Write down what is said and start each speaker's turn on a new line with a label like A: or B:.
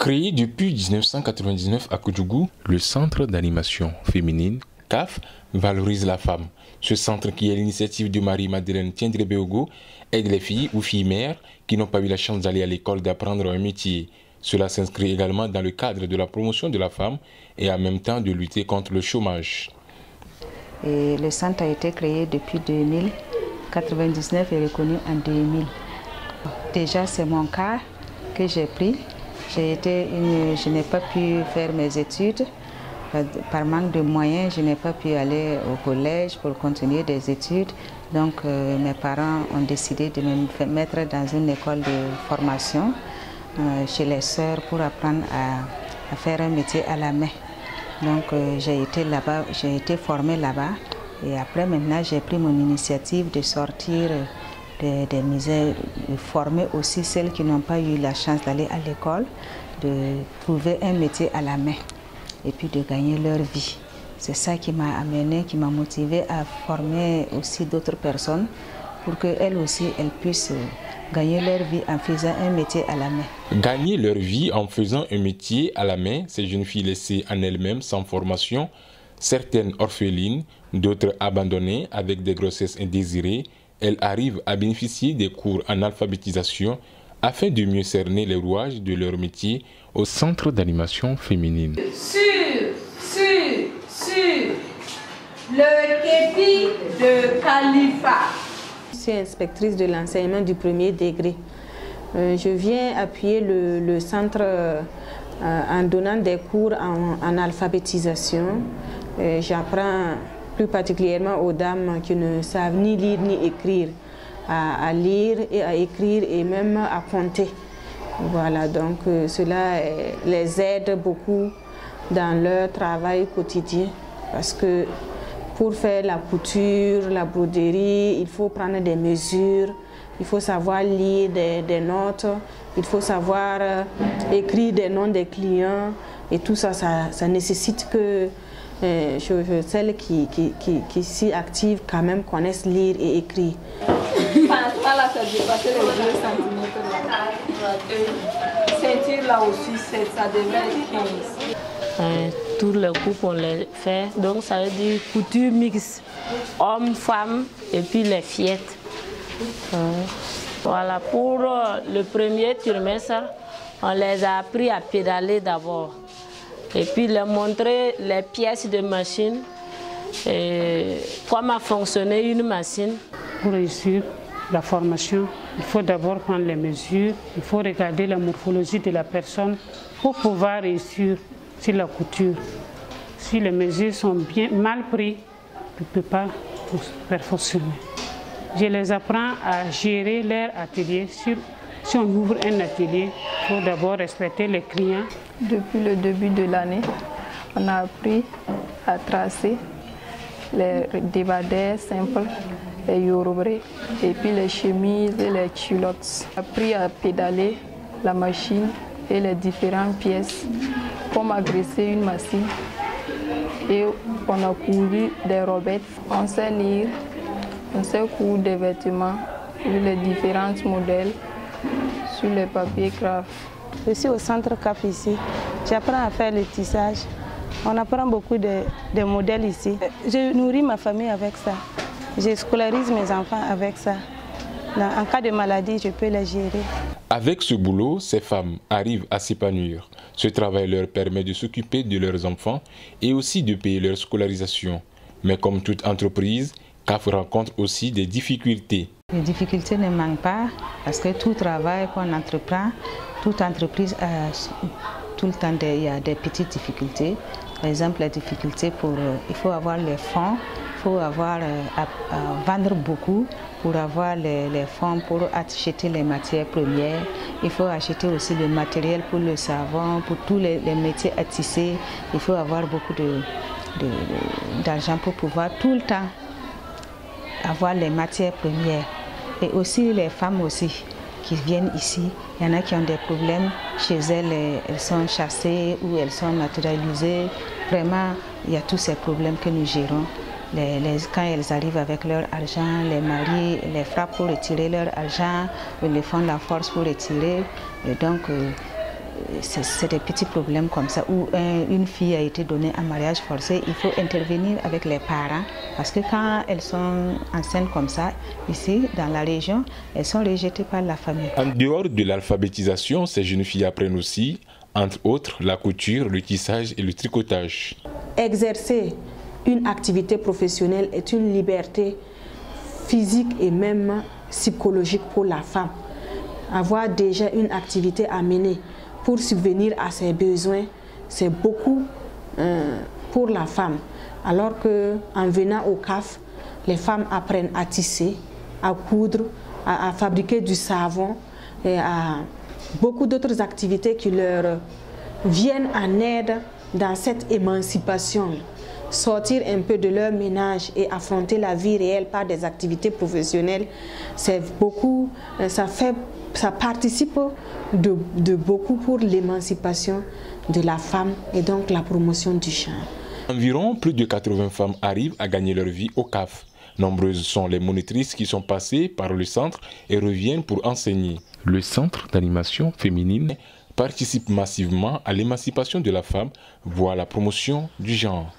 A: Créé depuis 1999 à Koudjougou, le Centre d'animation féminine CAF valorise la femme. Ce centre, qui est l'initiative de Marie-Madeleine Tiendré-Béogo, aide les filles ou filles mères qui n'ont pas eu la chance d'aller à l'école d'apprendre un métier. Cela s'inscrit également dans le cadre de la promotion de la femme et en même temps de lutter contre le chômage.
B: Et le centre a été créé depuis 1999 et reconnu en 2000. Déjà, c'est mon cas que j'ai pris. Je n'ai pas pu faire mes études. Par manque de moyens, je n'ai pas pu aller au collège pour continuer des études. Donc mes parents ont décidé de me mettre dans une école de formation chez les sœurs pour apprendre à faire un métier à la main. Donc j'ai été là-bas, j'ai été formée là-bas. Et après maintenant, j'ai pris mon initiative de sortir des misères, de former aussi celles qui n'ont pas eu la chance d'aller à l'école, de trouver un métier à la main et puis de gagner leur vie. C'est ça qui m'a amené, qui m'a motivé à former aussi d'autres personnes pour qu'elles aussi elles puissent gagner leur vie en faisant un métier à la main.
A: Gagner leur vie en faisant un métier à la main, ces jeunes filles laissées en elles-mêmes sans formation, certaines orphelines, d'autres abandonnées avec des grossesses indésirées, elles arrivent à bénéficier des cours en alphabétisation afin de mieux cerner les rouages de leur métier au Centre d'animation féminine.
C: Sur le képi de Khalifa.
D: Je suis inspectrice de l'enseignement du premier degré. Je viens appuyer le centre en donnant des cours en alphabétisation. J'apprends plus particulièrement aux dames qui ne savent ni lire ni écrire, à lire et à écrire et même à compter. Voilà, donc cela les aide beaucoup dans leur travail quotidien parce que pour faire la couture, la broderie, il faut prendre des mesures, il faut savoir lire des notes, il faut savoir écrire des noms des clients et tout ça, ça nécessite que celles qui s'y activent quand même connaissent lire et écrire.
C: Là, ça dépasse les 2 cm. Ceinture là aussi, ça devrait être 15.
E: Tous les groupes on les fait, donc ça veut dire couture mixte, hommes, femmes et puis les fillettes. Voilà, pour le premier trimestre, on les a appris à pédaler d'abord. Et puis leur montrer les pièces de machine, et comment fonctionner une machine.
F: Pour réussir la formation, il faut d'abord prendre les mesures, il faut regarder la morphologie de la personne pour pouvoir réussir sur la couture. Si les mesures sont mal prises, on ne peut pas faire fonctionner. Je les apprends à gérer leur atelier. Si on ouvre un atelier, il faut d'abord respecter les clients.
G: Depuis le début de l'année, on a appris à tracer les débardeurs simples, les yorobrés, et puis les chemises et les culottes. On a appris à pédaler la machine et les différentes pièces, comme agresser une machine. Et on a cousu des robettes. On sait lire, on sait coudre des vêtements, les différents modèles sur les papiers craft.
H: Je suis au centre CAF ici. J'apprends à faire le tissage. On apprend beaucoup de modèles ici. Je nourris ma famille avec ça. Je scolarise mes enfants avec ça. En cas de maladie, je peux les gérer.
A: Avec ce boulot, ces femmes arrivent à s'épanouir. Ce travail leur permet de s'occuper de leurs enfants et aussi de payer leur scolarisation. Mais comme toute entreprise, CAF rencontre aussi des difficultés.
B: Les difficultés ne manquent pas parce que tout travail qu'on entreprend, toute entreprise a tout le temps il y a des petites difficultés. Par exemple, la difficulté il faut avoir les fonds, il faut avoir à vendre beaucoup pour avoir les fonds pour acheter les matières premières. Il faut acheter aussi le matériel pour le savon, pour tous les métiers à tisser. Il faut avoir beaucoup d'argent pour pouvoir tout le temps avoir les matières premières. Et aussi les femmes aussi qui viennent ici, il y en a qui ont des problèmes chez elles, elles sont chassées ou elles sont naturalisées. Vraiment, il y a tous ces problèmes que nous gérons. Quand elles arrivent avec leur argent, les maris les frappent pour retirer leur argent, ou les font la force pour retirer. Et donc, c'est des petits problèmes comme ça où une fille a été donnée en mariage forcé. Il faut intervenir avec les parents parce que quand elles sont enceintes comme ça, ici dans la région, elles sont rejetées par la famille.
A: En dehors de l'alphabétisation, ces jeunes filles apprennent aussi, entre autres, la couture, le tissage et le tricotage.
D: Exercer une activité professionnelle est une liberté physique et même psychologique pour la femme. Avoir déjà une activité à mener pour subvenir à ses besoins, c'est beaucoup pour la femme. Alors qu'en venant au CAF, les femmes apprennent à tisser, à coudre, à fabriquer du savon et à beaucoup d'autres activités qui leur viennent en aide dans cette émancipation. Sortir un peu de leur ménage et affronter la vie réelle par des activités professionnelles, c'est beaucoup, ça participe de beaucoup pour l'émancipation de la femme et donc la promotion du genre.
A: Environ plus de 80 femmes arrivent à gagner leur vie au CAF. Nombreuses sont les monitrices qui sont passées par le centre et reviennent pour enseigner. Le centre d'animation féminine participe massivement à l'émancipation de la femme, voire la promotion du genre.